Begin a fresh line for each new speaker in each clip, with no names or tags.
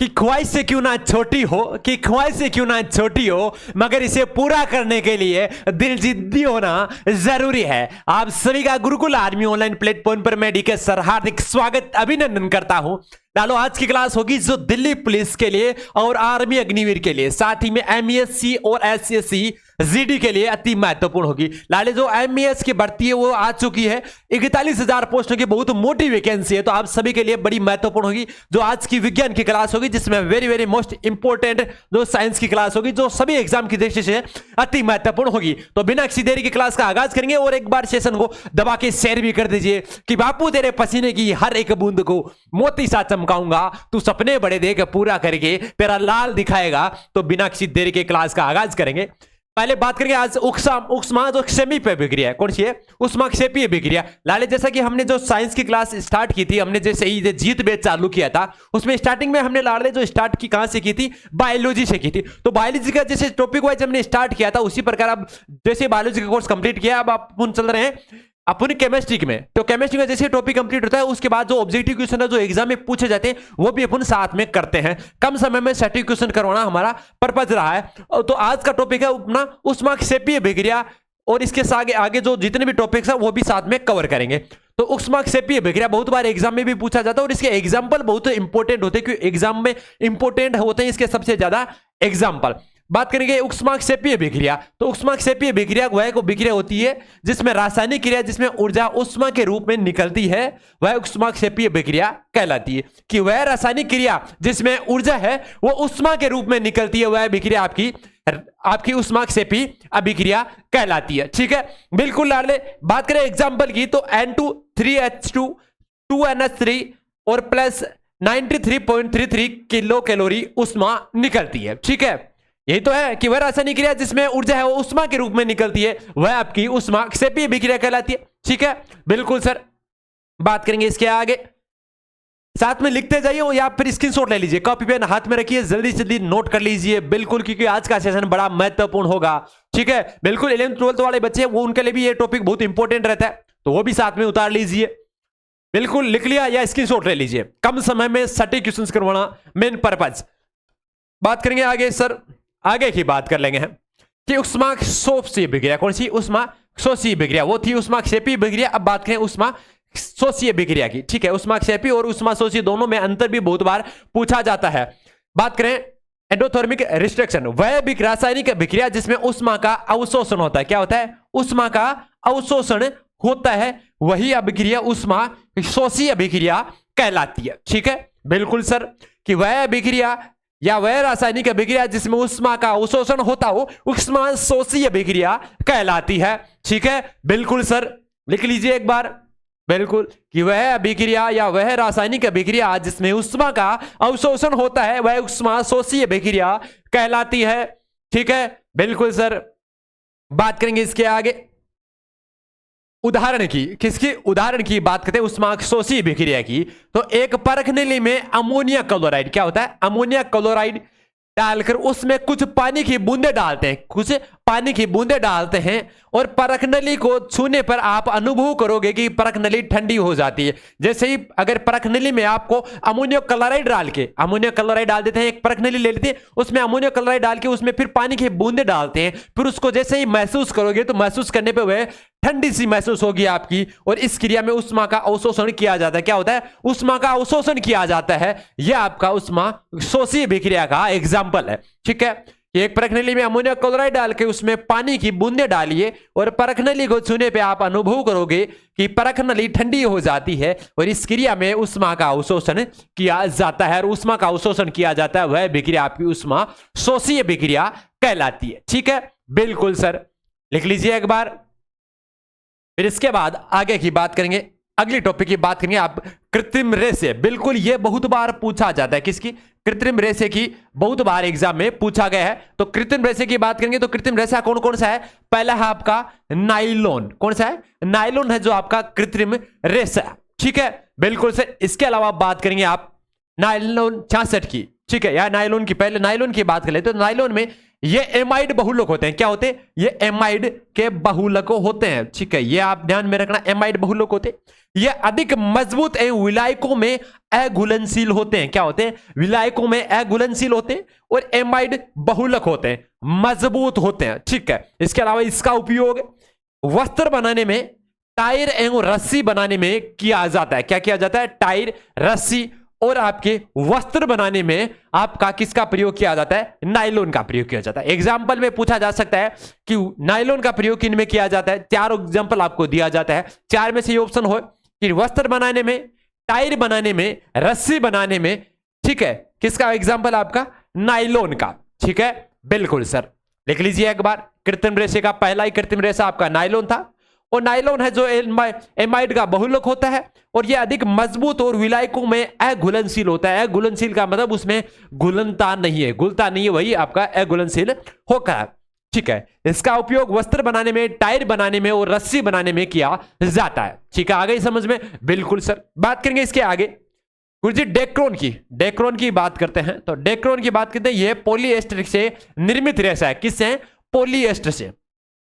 कि ख्वाहिश से क्यों ना छोटी हो, कि ख्वाहिश से क्यों ना छोटी हो, मगर इसे पूरा करने के लिए दिल जिद्दी होना जरूरी है। आप सभी का गुरुकुल आर्मी ऑनलाइन प्लेटफॉर्म पर मैं डीके सर हार्दिक स्वागत अभिनंदन करता हूं। डालो आज की क्लास होगी जो दिल्ली पुलिस के लिए और आर्मी अग्निवीर के लिए, साथ ही में एमईएससी और एसएससी जीडी के लिए अति महत्वपूर्ण होगी। लाले जो एमईएस की भर्ती है वो आ चुकी है, 41,000 पोस्टों की बहुत मोटी वैकेंसी है, तो आप सभी के लिए बड़ी महत्वपूर्ण होगी जो आज की विज्ञान की क्लास होगी, जिसमें वेरी वेरी मोस्ट इंपोर्टेंट जो साइंस की क्लास होगी, जो सभी एग्जाम की दृष्टि से अति महत्वपूर्ण होगी। तो बिना किसी देरी की क्लास का आगाज करेंगे और एक बार सेशन को दबा के शेयर भी कर दीजिए कि बापू तेरे पसीने की हर एक बूंद को मोती सा चमकाऊंगा, तू सपने बड़े देख पूरा करके तेरा लाल दिखाएगा। तो बिना किसी देरी के क्लास का आगाज करेंगे। पहले बात करेंगे आज उष्मा जो सेमी पे विक्रिया है, कौन सी है? उष्माक्षेपीय विक्रिया। लाले जैसा कि हमने जो साइंस की क्लास स्टार्ट की थी, हमने जैसे ही जीत बैच चालू किया था, उसमें स्टार्टिंग में हमने लाले जो स्टार्ट की कहां से की थी? बायोलॉजी से की थी। तो बायोलॉजी का जैसे टॉपिक वाइज हमने स्टार्ट किया था, उसी प्रकार अब जैसे बायोलॉजी का कोर्स कंप्लीट किया, अब अपन चल रहे हैं अपन केमिस्ट्री में। तो केमिस्ट्री में जैसे टॉपिक कंप्लीट होता है, उसके बाद जो ऑब्जेक्टिव क्वेश्चन है जो एग्जाम में पूछे जाते हैं, वो भी अपन साथ में करते हैं। कम समय में सटीक क्वेश्चन करवाना हमारा पर्पज रहा है। तो आज का टॉपिक है अपना उष्माक्षेपीय विक्रिया, और इसके आगे जो जितने भी टॉपिक्स है वो भी साथ में कवर करेंगे। तो उष्माक्षेपीय विक्रिया बहुत बार एग्जाम में भी पूछा जाता है, और इसके एग्जाम्पल बहुत इंपॉर्टेंट होते हैं, क्योंकि एग्जाम में इंपॉर्टेंट होते हैं इसके सबसे ज्यादा एग्जाम्पल। बात करेंगे उष्माक्षेपीय विक्रिया। तो उष्माक्षेपीय विक्रिया वह को विक्रिया होती है जिसमें रासायनिक क्रिया जिसमें ऊर्जा उष्मा के रूप में निकलती है, वह उष्माक्षेपीय विक्रिया कहलाती है। कि वह रासायनिक क्रिया जिसमें ऊर्जा है वो उष्मा के रूप में निकलती है, वह विक्रिया आपकी उष्माक्षेपी अभिक्रिया कहलाती है। ठीक है, बिल्कुल लाडले। बात करें एग्जाम्पल की, तो N2 3H2 2NH3 और प्लस 93.33 किलो कैलोरी उष्मा निकलती है। ठीक है, यही तो है कि वह रासायनिक क्रिया जिसमें ऊर्जा है वो उष्मा के रूप में निकलती है, वह आपकी उष्माक्षेपीय अभिक्रिया कहलाती है। ठीक है, बिल्कुल सर। बात करेंगे इसके आगे, साथ में लिखते जाइए या फिर स्क्रीनशॉट ले लीजिए, कॉपी पेन हाथ में रखिए, जल्दी से जल्दी नोट कर लीजिए बिल्कुल, क्योंकि आज का सेशन बड़ा महत्वपूर्ण होगा। ठीक है, बिल्कुल 11th 12th वाले बच्चे वो उनके लिए भी ये टॉपिक बहुत इंपॉर्टेंट रहता है, तो वो भी साथ में उतार लीजिए। बिल्कुल लिख लिया या स्क्रीनशॉट ले लीजिए, कम समय में सटीक क्वेश्चन करवाना मेन पर्पज। बात करेंगे आगे सर, आगे की बात कर लेंगे कि उष्माक्षेपीय विक्रिया कौन सी? उष्माक्षेपीय विक्रिया वो थी उष्माक्षेपीय विक्रिया। अब बात करें उष्माशोषीय विक्रिया की। ठीक है, उष्माक्षेपी और उष्माशोषी दोनों में अंतर भी बहुत बार पूछा जाता है। बात करें एंडोथर्मिक रिस्ट्रक्शन, वह रासायनिक विक्रिया जिसमें उष्मा का अवशोषण होता है। क्या होता है? उष्मा का अवशोषण होता है, वही अभिक्रिया उष्माशोषीय अभिक्रिया कहलाती है। ठीक है, बिल्कुल सर। कि वह अभिक्रिया या वह रासायनिक अभिक्रिया जिसमें उष्मा का अवशोषण होता हो उष्माशोषीय अभिक्रिया कहलाती है। ठीक है, बिल्कुल सर, लिख लीजिए एक बार। बिल्कुल कि वह अभिक्रिया या वह रासायनिक अभिक्रिया जिसमें उष्मा का अवशोषण होता है वह उष्माशोषीय अभिक्रिया कहलाती है। ठीक है, बिल्कुल सर। बात करेंगे इसके आगे उदाहरण की, किसकी? उदाहरण की बात करते हैं उष्माशोषीय अभिक्रिया की। तो एक परख नली में अमोनिया क्लोराइड, क्या होता है? अमोनिया क्लोराइड डालकर उसमें कुछ पानी की बूंदे डालते हैं, कुछ पानी की बूंदे डालते हैं, और परख नली को छूने पर आप अनुभव करोगे कि परख नली ठंडी हो जाती है। जैसे ही अगर परख नली में आपको अमोनियम क्लोराइड डाल देते हैं, एक परख नली ले लेते हैं, उसमें अमोनियम क्लोराइड डाल के उसमें फिर पानी की बूंदे डालते हैं, फिर उसको जैसे ही महसूस करोगे तो महसूस करने पर वह ठंडी सी महसूस होगी आपकी, और इस क्रिया में उष्मा का अवशोषण किया जाता है। क्या होता है? उष्मा का अवशोषण किया जाता है। यह आपका उष्माशोषीय अभिक्रिया का एग्जाम्पल है। ठीक है, एक परख नली में अमोनियम क्लोराइड डाल के उसमें पानी की बूंदे डालिए, और परख नली को छूने पे आप अनुभव करोगे कि परख नली ठंडी हो जाती है, और इस क्रिया में उष्मा का अवशोषण किया जाता है, और उष्मा का अवशोषण किया जाता है, वह अभिक्रिया आपकी उष्माशोषीय अभिक्रिया कहलाती है। ठीक है, बिल्कुल सर, लिख लीजिए एक बार। फिर इसके बाद आगे की बात करेंगे, अगली टॉपिक की बात करेंगे आप कृत्रिम रेशे। बिल्कुल ये बहुत बार पूछा जाता है, किसकी? कृत्रिम रेशे की बहुत बार एग्जाम में पूछा गया है। तो कृत्रिम रेशे की बात करेंगे तो कृत्रिम रेशा कौन कौन सा है? पहला है आपका नाइलॉन। कौन सा है? नाइलॉन है जो आपका कृत्रिम रेशा। ठीक है, बिल्कुल सर। इसके अलावा बात करेंगे आप नाइलॉन 66 की। ठीक है, या नायलॉन की, पहले नायलॉन की बात कर ले तो नायलॉन में ये एमाइड बहुलक होते हैं। क्या होते हैं? ये एमाइड के बहुलक होते हैं। ठीक है, ये आप ध्यान में रखना, एमाइड बहुलक होते हैं। ये अधिक मजबूत एवं विलायकों में अघुलनशील होते हैं। क्या होते हैं? विलायकों में अघुलनशील होते हैं और एमाइड बहुलक होते हैं, मजबूत होते हैं। ठीक है, इसके अलावा इसका उपयोग वस्त्र बनाने में, टायर एवं रस्सी बनाने में किया जाता है। क्या किया जाता है? टायर, रस्सी और आपके वस्त्र बनाने में आपका किसका प्रयोग किया जाता है? नायलॉन का प्रयोग किया जाता है। एग्जाम्पल में पूछा जा सकता है कि नायलॉन का प्रयोग किन में किया जाता है? 4 एग्जाम्पल आपको दिया जाता है, 4 में से ये ऑप्शन हो कि वस्त्र बनाने में, टायर बनाने में, रस्सी बनाने में। ठीक है, किसका एग्जाम्पल? आपका नायलॉन का। ठीक है, बिल्कुल सर, लिख लीजिए एक बार। कृत्रिम रेशे का पहला ही कृत्रिम रेशा आपका नायलॉन था, और नायलॉन है जो एमाइड का बहुलक होता है और यह अधिक मजबूत और विलायकों में अघुलनशील होता है। अघुलनशील का मतलब उसमें घुलनता नहीं है, घुलता नहीं है, वही आपका अघुलनशील होगा। ठीक है, इसका उपयोग वस्त्र बनाने में, टायर बनाने में और रस्सी बनाने में किया जाता है। ठीक है, आ गई समझ में? बिल्कुल सर। बात करेंगे इसके आगे गुरुजी डेक्रोन की बात करते हैं। तो डेक्रोन की बात करते हैं, यह पॉलीएस्टर से निर्मित रेशा है। किससे?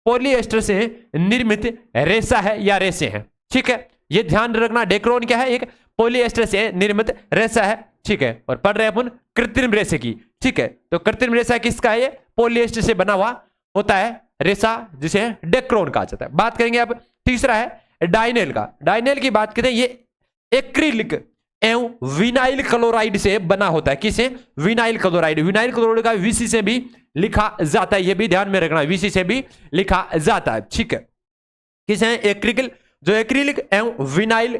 पॉलीएस्टर से निर्मित रेशा है या रेशे हैं। ठीक है, ये ध्यान रखना, डेक्रोन क्या है? एक पॉलीएस्टर से निर्मित रेशा है। ठीक है, और पढ़ रहे हैं अपन कृत्रिम रेशे की। ठीक है, तो कृत्रिम रेशा किसका है? ये पॉलीएस्टर से बना हुआ होता है रेशा, जिसे डेक्रोन कहा जाता है। बात करेंगे अब तीसरा है डाइनेल का। डाइनेल की बात करते हैं, ये एक्रिलिक एवं विनाइल क्लोराइड से बना होता है। किसे? Vinyl chloride. विनाइल क्लोराइड का वीसी से भी लिखा जाता है, यह भी ध्यान में रखना, वीसी से भी लिखा जाता है। ठीक है, किसे? एक्रिलिक, जो एक्रिलिक एवं विनाइल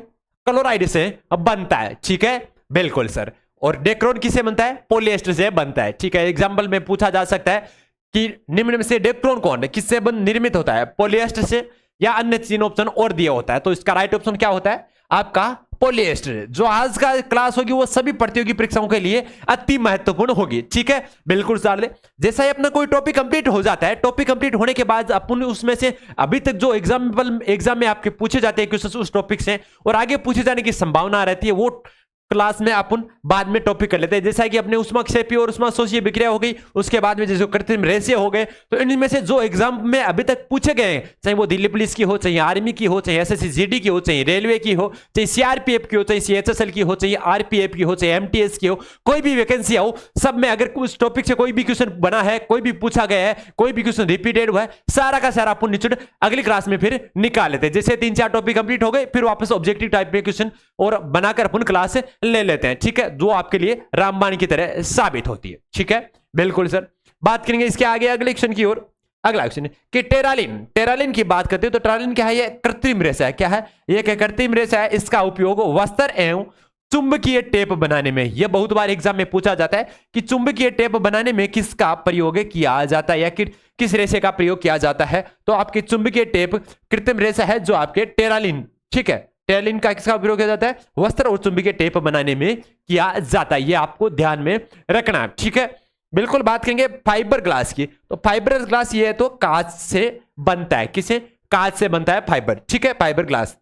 क्लोराइड से बनता है। ठीक है, बिल्कुल सर। और डेक्रोन किसे बनता है? पॉलीएस्टर से बनता है। ठीक है, एग्जाम्पल में पूछा जा सकता है कि निम्न में से डेक्रोन कौन है, किससे निर्मित होता है? पॉलीएस्टर से या अन्य 3 ऑप्शन और दिया होता है। तो इसका राइट ऑप्शन क्या होता है? आपका पॉलीएस्टर। जो आज का क्लास होगी वो सभी प्रतियोगी परीक्षाओं के लिए अति महत्वपूर्ण होगी। ठीक है, बिल्कुल सर। जैसा ही अपना कोई टॉपिक कंप्लीट हो जाता है, टॉपिक कंप्लीट होने के बाद अपन उसमें से अभी तक जो एग्जाम में आपके पूछे जाते हैं क्वेश्चन उस टॉपिक से और आगे पूछे जाने की संभावना रहती है, वो क्लास में अपन बाद में टॉपिक कर लेते हैं। जैसा कि अपने उष्माक्षेपी और उष्माशोषीय विक्रिया हो गई, उसके बाद में जैसे कृत्रिम रेशे हो गए, तो इनमें से जो एग्जाम में अभी तक पूछे गए हैं, चाहे वो दिल्ली पुलिस की हो, चाहे आर्मी की हो, चाहे एसएससी जीडी की हो, चाहे रेलवे की हो, चाहे सीआरपीएफ की हो, चाहे सीएचएसएल की हो, चाहे आरपीएफ की हो, चाहे एमटीएस की हो, कोई भी वैकेंसी हो, सब में अगर उस टॉपिक से कोई भी क्वेश्चन बना है, कोई भी पूछा गया है, कोई भी क्वेश्चन रिपीटेड हुआ है, सारा का सारा अपन निचोड़ अगली क्लास में फिर निकाल लेते हैं। जैसे 3-4 टॉपिक कंप्लीट हो गए, फिर वापस ऑब्जेक्टिव टाइप में क्वेश्चन और बनाकर अपन क्लास ले लेते हैं। ठीक है, जो आपके लिए रामबाण की तरह साबित होती है। ठीक है, बिल्कुल सर। बात करेंगे इसके आगे अगले क्वेश्चन की ओर। अगला क्वेश्चन कि टेरालिन की बात करते हैं तो टेरालिन क्या है? ये कृत्रिम रेशा है। क्या है? ये कृत्रिम रेशा है। इसका उपयोग वस्त्र एवं चुंबकीय टेप बनाने में, यह बहुत बार एग्जाम में पूछा जाता है कि चुंबकीय टेप बनाने में किसका प्रयोग किया जाता है या किस रेशे का प्रयोग किया जाता है? तो आपके चुंबकीय टेप कृत्रिम रेशा है जो आपके टेरालिन। ठीक है, टेरालिन का किसका प्रयोग किया जाता है? वस्त्र और चुंबकीय टेप बनाने में किया जाता है, यह आपको ध्यान में रखना है। ठीक है, बिल्कुल। बात करेंगे फाइबर ग्लास की। तो फाइबर ग्लास ये है तो कांच से बनता है। किसे? कांच से बनता है फाइबर। ठीक है, फाइबर ग्लास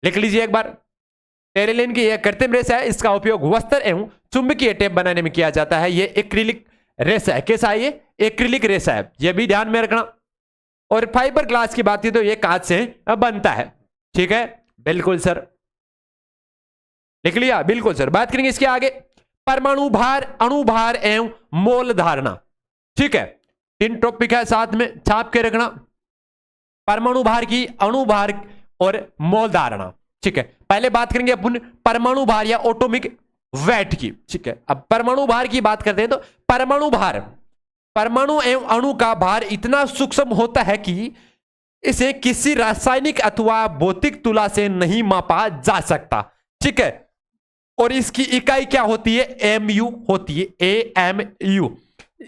लिख लीजिए एक बार। टेरालिन की यह कृत्रिम रेशा है, इसका उपयोग वस्त्र एवं चुंबकीय टेप बनाने में किया जाता है। यह एक्रिलिक रेशा है। कैसा है? ये एक्रिलिक रेशा है, यह भी ध्यान में रखना। और फाइबर ग्लास की बात की तो यह कांच से बनता है। ठीक है, बिल्कुल सर, लिख लिया? बिल्कुल सर। बात करेंगे इसके आगे परमाणु भार, अणुभार एवं मोल धारणा। ठीक है, 3 टॉपिक है, साथ में छाप के रखना। परमाणु भार की, अणुभार और मोल धारणा। ठीक है, पहले बात करेंगे अपन परमाणु भार या एटॉमिक वेट की। ठीक है, अब परमाणु भार की बात करते हैं तो परमाणु भार, परमाणु एवं अणु का भार इतना सूक्ष्म होता है कि इसे किसी रासायनिक अथवा भौतिक तुला से नहीं मापा जा सकता। ठीक है, और इसकी इकाई क्या होती है? एमयू होती है। एएमयू,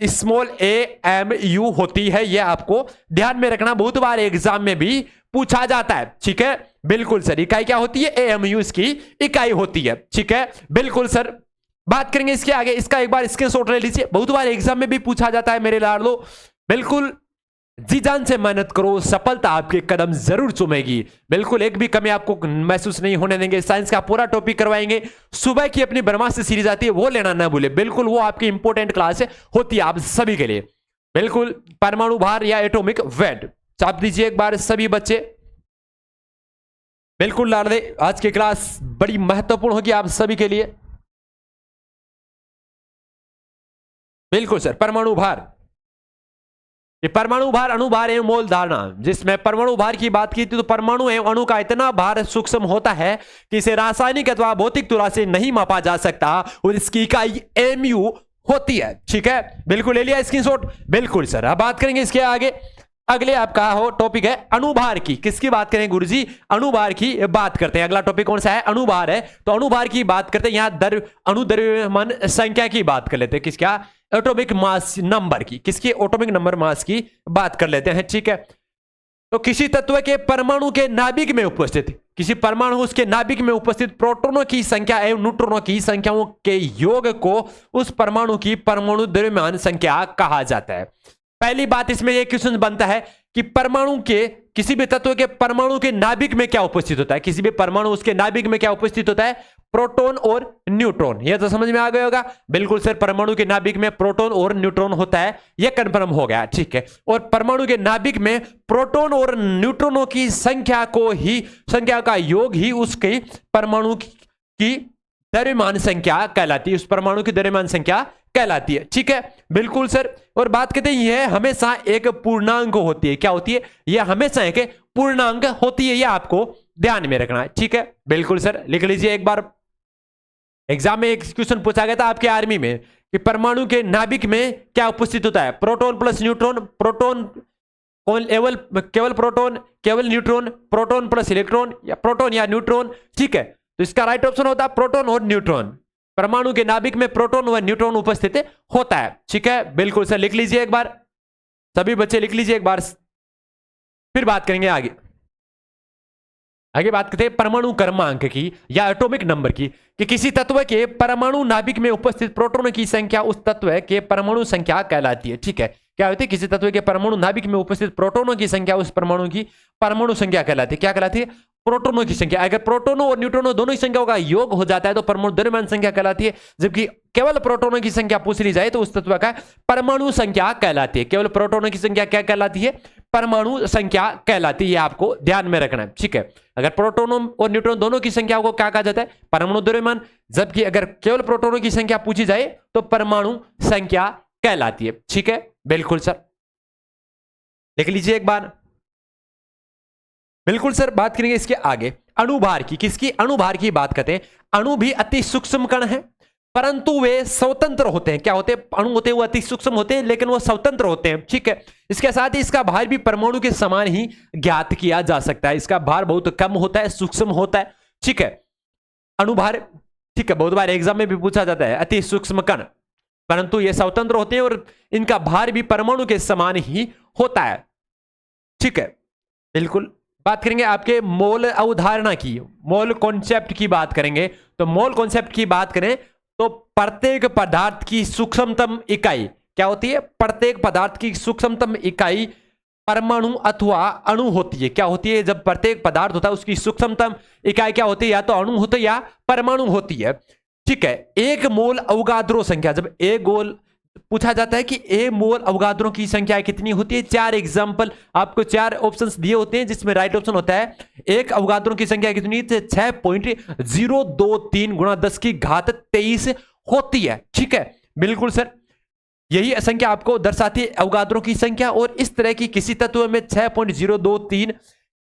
स्मॉल एएमयू होती है। यह आपको ध्यान में रखना, बहुत बार एग्जाम में भी पूछा जाता है। ठीक है, बिल्कुल सर। इकाई क्या होती है? एएमयू इसकी इकाई होती है। ठीक है, बिल्कुल सर। बात करेंगे इसके आगे, इसका एक बार स्क्रीनशॉट ले लीजिए, बहुत बार एग्जाम में भी पूछा जाता है मेरे लाडलो। बिल्कुल जी जान से मेहनत करो, सफलता आपके कदम जरूर चूमेगी। बिल्कुल एक भी कमी आपको महसूस नहीं होने देंगे। साइंस का पूरा टॉपिक करवाएंगे। सुबह की अपनी ब्रह्मास्त्र सीरीज आती है, वो लेना ना भूले। बिल्कुल वो आपकी इंपॉर्टेंट क्लास है, होती है आप सभी के लिए। बिल्कुल परमाणु भार या एटॉमिक वेट चाप दीजिए एक बार सभी बच्चे। बिल्कुल डाल दे, आज की क्लास बड़ी महत्वपूर्ण होगी आप सभी के लिए। बिल्कुल सर, परमाणु भार, ये परमाणु भार, अणुभार एवं मोल धारणा, जिसमें परमाणु भार की बात की थी तो परमाणु एवं अणु का इतना भार सूक्ष्म होता है कि इसे रासायनिक अथवा भौतिक तुलना से नहीं मापा जा सकता और इसकी इकाई mu होती है। ठीक है, बिल्कुल ले लिया स्क्रीनशॉट। बिल्कुल सर, अब बात करेंगे इसके आगे। अगले आपका हो टॉपिक है अणुभार की। किसकी बात करें गुरुजी? अणुभार की बात करते हैं। अगला टॉपिक कौन सा है? अणुभार है। तो अणुभार की बात करते हैं। यहां अणु द्रव्यमान संख्या की बात कर लेते हैं। किसका? एटॉमिक मास नंबर की। किसकी? एटॉमिक नंबर मास की बात कर लेते हैं। ठीक है, तो किसी तत्व के परमाणु के नाभिक में उपस्थित, किसी परमाणु उसके नाभिक में उपस्थित प्रोटॉनों की संख्या एवं न्यूट्रॉनों की संख्याओं के योग को उस परमाणु की परमाणु द्रव्यमान संख्या कहा जाता है। पहली बात इसमें यह क्वेश्चन बनता है कि परमाणु के, किसी भी तत्व के परमाणु के नाभिक में क्या उपस्थित होता है? किसी भी परमाणु उसके नाभिक में क्या उपस्थित होता है? प्रोटॉन और न्यूट्रॉन। यह तो समझ में आ गया होगा। बिल्कुल सर, परमाणु के नाभिक में प्रोटॉन और न्यूट्रॉन होता है, यह कंफर्म हो गया। ठीक है, और परमाणु के नाभिक में प्रोटॉन और न्यूट्रॉनों की संख्या का योग ही उसके परमाणु की द्रव्यमान संख्या कहलाती है। उस परमाणु की द्रव्यमान संख्या कहलाती है। ठीक है, बिल्कुल सर। और बात करते हैं यह हमेशा एक पूर्णांक होती है। क्या होती है? यह हमेशा एक पूर्णांक होती है, यह आपको ध्यान में रखना है। ठीक है, बिल्कुल सर, लिख लीजिए एक बार। एग्जाम में एक क्वेश्चन पूछा गया था आपके आर्मी में कि परमाणु के नाभिक में क्या उपस्थित होता है? प्रोटॉन प्लस न्यूट्रॉन, प्रोटॉन केवल प्रोटॉन, केवल न्यूट्रॉन, प्रोटॉन प्लस इलेक्ट्रॉन, या प्रोटॉन या न्यूट्रॉन। ठीक है, तो इसका राइट ऑप्शन होता है प्रोटॉन और न्यूट्रॉन। परमाणु के नाभिक में प्रोटॉन व न्यूट्रॉन उपस्थित होता है। ठीक है, बिल्कुल सर, लिख लीजिए एक बार सभी बच्चे, लिख लीजिए एक बार। फिर बात करेंगे आगे। आगे बात करते हैं परमाणु क्रमांक की या एटॉमिक नंबर की, कि किसी तत्व के परमाणु नाभिक में उपस्थित प्रोटॉनों की संख्या उस तत्व के परमाणु संख्या कहलाती है। ठीक है, क्या होती है? किसी तत्व के परमाणु नाभिक में उपस्थित प्रोटॉनों की संख्या उस परमाणु की परमाणु संख्या कहलाती है। क्या कहलाती है? प्रोटॉनों की संख्या। अगर प्रोटॉनों और न्यूट्रॉनों दोनों की संख्याओं का योग हो जाता है तो परमाणु द्रव्यमान संख्या कहलाती है। जबकि केवल प्रोटॉनों की संख्या पूछ ली जाए तो उस तत्व का परमाणु संख्या कहलाती है। केवल प्रोटॉनों की संख्या क्या कहलाती है? परमाणु संख्या कहलाती है। आपको ध्यान में रखना है। ठीक है, अगर प्रोटॉनों और न्यूट्रॉन दोनों की संख्या को क्या कहा जाता है? परमाणु द्रव्यमान। जबकि अगर केवल प्रोटॉनों की संख्या पूछी जाए तो परमाणु संख्या कहलाती है। ठीक है, बिल्कुल सर, लिख लीजिए एक बार। बिल्कुल सर, बात करेंगे इसके आगे अणुभार की। किसकी? अणुभार की बात करते हैं। अणु भी अति सूक्ष्म कण है, परंतु वे स्वतंत्र होते हैं। क्या होते हैं? अणु होते हैं वो अति सूक्ष्म होते हैं, लेकिन वो स्वतंत्र होते हैं। ठीक है, इसके साथ ही इसका भार भी परमाणु के समान ही ज्ञात किया जा सकता है। इसका भार बहुत कम होता है, सूक्ष्म होता है। ठीक है, अणुभार, ठीक है, बहुत बार एग्जाम में भी पूछा जाता है अति सूक्ष्म कण, परंतु ये स्वतंत्र होते हैं और इनका भार भी परमाणु के समान ही होता है। ठीक है, बिल्कुल। बात करेंगे आपके मोल अवधारणा की, मोल कॉन्सेप्ट की बात करेंगे। तो मोल कॉन्सेप्ट की बात करें तो प्रत्येक पदार्थ की सूक्ष्मतम इकाई क्या होती है? प्रत्येक पदार्थ की सूक्ष्मतम इकाई परमाणु अथवा अणु होती है। क्या होती है? जब प्रत्येक पदार्थ होता है उसकी सूक्ष्मतम इकाई क्या होती है? या तो अणु होती है या परमाणु होती है। ठीक है, एक मोल अवगाद्रो संख्या, जब एक गोल पूछा जाता है कि ए मोल अवगाद्रों की संख्या कितनी होती है? 4 एग्जांपल आपको 4 ऑप्शंस दिए होते हैं, जिसमें राइट ऑप्शन होता है एक अवगाद्रों की संख्या कितनी? 6.023 गुणा 10 की घात 23 होती है। ठीक है, बिल्कुल सर, यही संख्या आपको दर्शाती है अवगाद्रों की संख्या। और इस तरह की किसी तत्व में 6.023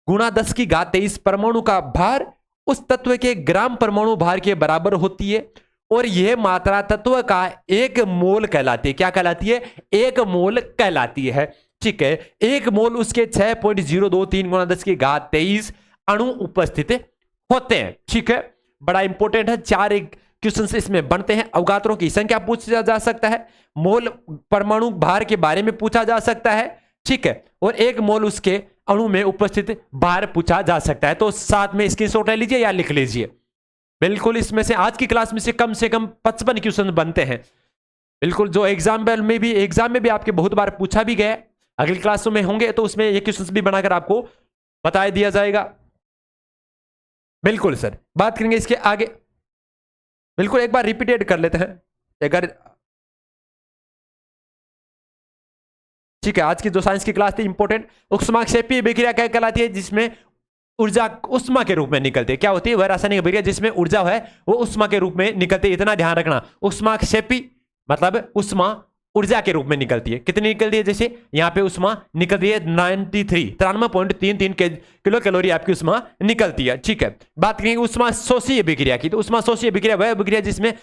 गुणा 10 की घात 23 परमाणु का भार उस तत्व के ग्राम परमाणु भार के बराबर होती है। और यह मात्रा तत्व का एक मोल कहलाती है। क्या कहलाती है? एक मोल कहलाती है। ठीक है, एक मोल उसके 6.023 गुणा 10 की घात 23 अणु उपस्थित होते हैं। ठीक है, बड़ा इंपॉर्टेंट है। 4 क्वेश्चन इसमें बनते हैं। अवगाद्रों की संख्या पूछा जा सकता है, मोल परमाणु भार के बारे में पूछा जा सकता है। ठीक है, और एक मोल उसके अणु में उपस्थित भार पूछा जा सकता है। तो साथ में स्क्रीनशॉट ले लीजिए या लिख लीजिए। बिल्कुल, इसमें से आज की क्लास में से कम 55 क्वेश्चन बनते हैं। बिल्कुल, जो एग्जाम में भी आपके बहुत बार पूछा भी गया, अगली क्लासों में होंगे तो उसमें ये क्वेश्चंस भी बनाकर आपको बता दिया जाएगा। बिल्कुल सर, बात करेंगे इसके आगे। बिल्कुल एक बार रिपीटेड कर लेते हैं अगर, ठीक है। आज की जो साइंस की क्लास थी इंपॉर्टेंट, ऊष्माक्षेपीय अभिक्रिया क्या कहलाती है, जिसमें ऊर्जा उष्मा के रूप में निकलती है। क्या होती है? वह रासायनिक अभिक्रिया जिसमें ऊर्जा है वो उष्मा के रूप में निकलती है। इतना ध्यान रखना, ऊष्माक्षेपी मतलब उष्मा ऊर्जा के रूप में निकलती है। कितनी निकलती है? जैसे यहाँ पे उष्मा निकलती है 93.33 किलो कैलोरी आपकी उष्मा निकलती है। ठीक है, बात करेंगे उष्मा शोषी अभिक्रिया की। तो उष्मा शोषी अभिक्रिया वह अभिक्रिया जिसमें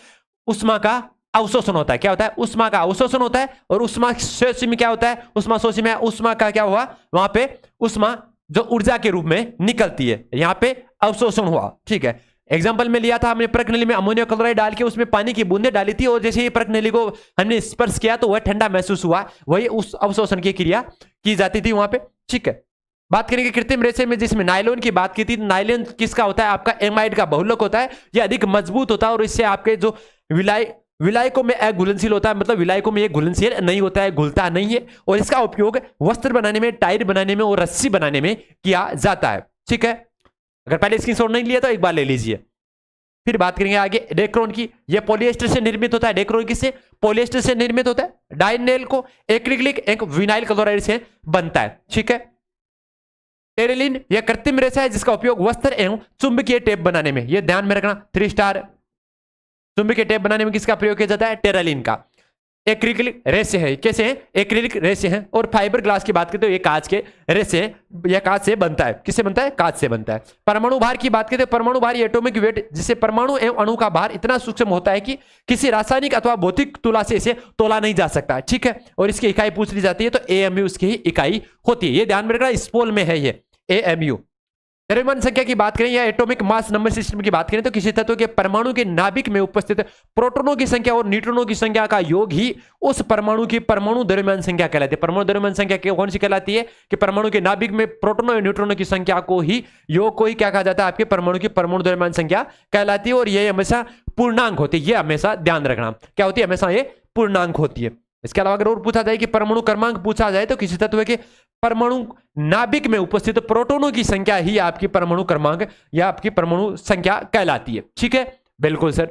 उष्मा का अवशोषण होता है। क्या होता है? उष्मा का अवशोषण होता है। और उष्मा शोषी में क्या होता है? उष्मा शोषी में उष्मा का क्या हुआ, वहां पे उष्मा जो ऊर्जा के रूप में निकलती है, यहां पे अवशोषण हुआ। ठीक है, एग्जाम्पल में लिया था हमने, प्रकनली में अमोनियम क्लोराइड डाल के उसमें पानी की बूंदें डाली थी, और जैसे ही प्रकनली को हमने स्पर्श किया तो वह ठंडा महसूस हुआ। वही उस अवशोषण की क्रिया की जाती थी वहां पे। ठीक है, बात करेंगे कृत्रिम रेशे में, जिसमें नायलॉन की बात की थी। नायलॉन किसका होता है? आपका एमाइड का बहुलक होता है। यह अधिक मजबूत होता है और इससे आपके जो विलायकों में अघुलनशील होता है, मतलब विलायकों में ये घुलनशील नहीं होता है, घुलता नहीं है। और इसका उपयोग वस्त्र बनाने में, टायर बनाने में और रस्सी बनाने में किया जाता है। ठीक है, अगर पहले स्क्रीनशॉट नहीं लिया तो एक बार ले लीजिए। फिर बात करेंगे आगे डेक्रोन की। यह पॉलिएस्टर से निर्मित होता है। डेक्रोन किससे? पॉलिएस्टर से निर्मित होता है। डाइनेल को एक्रिलिक एक विनाइल क्लोराइड से बनता है। ठीक है, टेरेलिन यह कृत्रिम रेशा है जिसका उपयोग वस्त्र एवं चुंबकीय टेप बनाने में, यह ध्यान में रखना, 3 स्टार, चुंबकीय टेप बनाने में किसका प्रयोग किया जाता है? टेरेलिन का। एक्रिलिक रेशे है, कैसे हैं? एक्रिलिक रेशे हैं। और फाइबर ग्लास की बात करते हो, ये कांच के रेशे हैं, यह कांच से बनता है। किससे बनता है? कांच से बनता है। परमाणु भार की बात करते हो, परमाणु भार एटॉमिक वेट, जिससे परमाणु एवं अणु का भार इतना सूक्ष्म होता है कि किसी रासायनिक अथवा भौतिक तुला से इसे तोला नहीं जा सकता। ठीक है, और इसकी इकाई पूछ ली जाती है तो एएमयू उसकी ही इकाई होती है। ये ध्यान में रखना, स्पोल में है ये एएमयू। द्रव्यमान संख्या की बात करें या एटॉमिक मास नंबर सिस्टम की बात करें तो किसी तत्व के परमाणु के नाभिक में उपस्थित प्रोटॉनों की संख्या और न्यूट्रॉनों की संख्या का योग ही उस परमाणु की परमाणु द्रव्यमान संख्या कहलाती है। परमाणु द्रव्यमान संख्या कौन सी कहलाती है? कि परमाणु के नाभिक में प्रोटॉनों और न्यूट्रॉनों की संख्या को ही, योग को ही क्या कहा जाता है? आपके परमाणु की परमाणु द्रव्यमान संख्या कहलाती है। और यह हमेशा पूर्णांक होती है, यह हमेशा ध्यान रखना। क्या होती है? हमेशा ये पूर्णांक होती है। इसके अलावा अगर और पूछा जाए कि परमाणु क्रमांक पूछा जाए तो किसी तत्व के परमाणु नाभिक में उपस्थित प्रोटॉनों की संख्या ही आपकी परमाणु क्रमांक या आपकी परमाणु संख्या कहलाती है। ठीक है, बिल्कुल सर,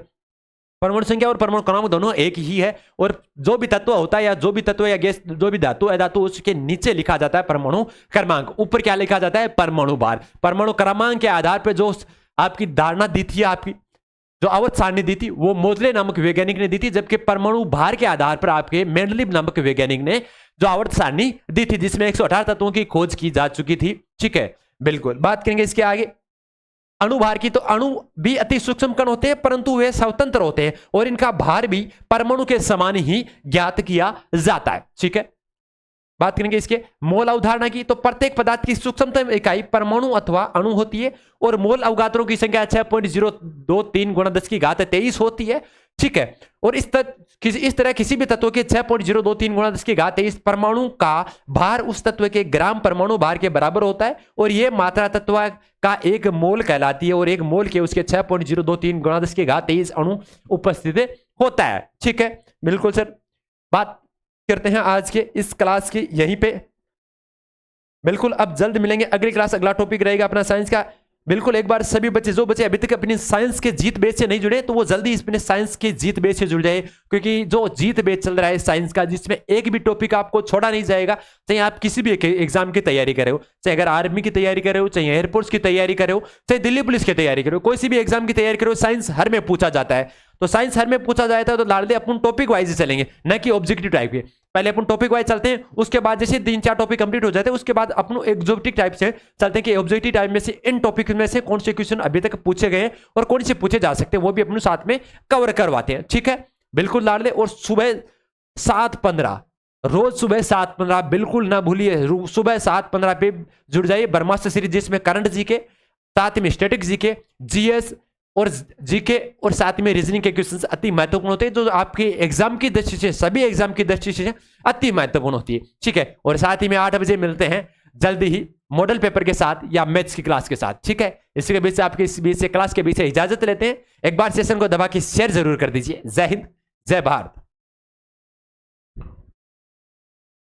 परमाणु संख्या और परमाणु क्रमांक दोनों एक ही है। और जो भी तत्व होता है या जो भी तत्व या गैस, जो भी धातु है धातु, उसके नीचे लिखा जाता है परमाणु क्रमांक, ऊपर क्या लिखा जाता है? परमाणु भार। परमाणु क्रमांक के आधार पर जो आपकी धारणा दी थी, आपकी जो आवर्त सारणी दी थी, वो मोजले नामक वैज्ञानिक ने दी थी। जबकि परमाणु भार के आधार पर आपके मेंडलीव नामक वैज्ञानिक ने जो आवर्त सारणी दी थी, जिसमें 118 तत्वों की खोज की जा चुकी थी। ठीक है, बिल्कुल, बात करेंगे इसके आगे अणुभार की। तो अणु भी अति सूक्ष्म कण होते हैं, परंतु वे स्वतंत्र होते हैं और इनका भार भी परमाणु के समान ही ज्ञात किया जाता है। ठीक है, बात करेंगे इसके मोल अवधारणा की। तो प्रत्येक पदार्थ की सूक्ष्मतम इकाई परमाणु अथवा अणु होती है और मोल अवगात्रों की संख्या 6.023 × 10⁻23 होती है। ठीक है, और इस तरह किसी भी तत्व के 6.023 × 10⁻23 परमाणु का भार उस तत्व के ग्राम परमाणु भार के बराबर होता है। और यह मात्रा तत्व का एक मोल कहलाती है और एक मोल के उसके 6.023 × 10⁻23 अणु उपस्थित होता है। ठीक है, बिल्कुल सर, बात करते हैं आज के इस क्लास की यहीं पे। बिल्कुल, अब जल्द मिलेंगे अगली क्लास। अगला टॉपिक रहेगा अपना साइंस का। बिल्कुल, एक बार सभी बच्चे, जो बच्चे अभी तक अपनी साइंस के जीत बेच से नहीं जुड़े, तो वो जल्दी अपने साइंस के जीत बेच से जुड़ जाए, क्योंकि जो जीत बेच चल रहा है साइंस का, जिसमें एक भी टॉपिक आपको छोड़ा नहीं जाएगा। चाहे आप किसी भी एग्जाम की तैयारी कर रहे हो, चाहे अगर आर्मी की तैयारी कर रहे हो, चाहे एयरफोर्स की तैयारी कर रहे हो, चाहे दिल्ली पुलिस की तैयारी कर रहे हो, कोई सी भी एग्जाम की तैयारी करो, साइंस हर में पूछा जाता है। तो साइंस हर में पूछा जाता है तो लाडले अपन टॉपिक वाइज ही चलेंगे, न कि ऑब्जेक्टिव टाइप के। पहले अपन टॉपिक वाइज चलते हैं, उसके बाद जैसे 3-4 टॉपिक कंप्लीट हो जाते हैं, उसके बाद अपन ऑब्जेक्टिव टाइप से चलते हैं कि ऑब्जेक्टिव टाइप में से इन टॉपिक में से कौन से क्वेश्चन अभी तक पूछे गए और कौन से पूछे जा सकते हैं, वो भी अपन साथ में कवर करवाते हैं। ठीक है, बिल्कुल लाडले। और सुबह 7:15, रोज सुबह 7:15 बिल्कुल ना भूलिए, सुबह 7:15 पे जुड़ जाइए ब्रह्मास्त्र सीरीज, जिसमें करंट जीके, साथ में स्टैटिक जीके, जीएस और जीके और साथ में रीजनिंग के क्वेश्चंस अति महत्वपूर्ण होते हैं, जो आपके एग्जाम की दृष्टि से, सभी एग्जाम की दृष्टि से अति महत्वपूर्ण होती है। ठीक है, और साथ ही में 8 बजे मिलते हैं जल्दी ही मॉडल पेपर के साथ या मैथ्स की क्लास के साथ। ठीक है, इसके बीच से आपके इस बीच से क्लास के बीच से इजाजत लेते हैं। एक बार सेशन को दबा के शेयर जरूर कर दीजिए। जय हिंद, जय भारत।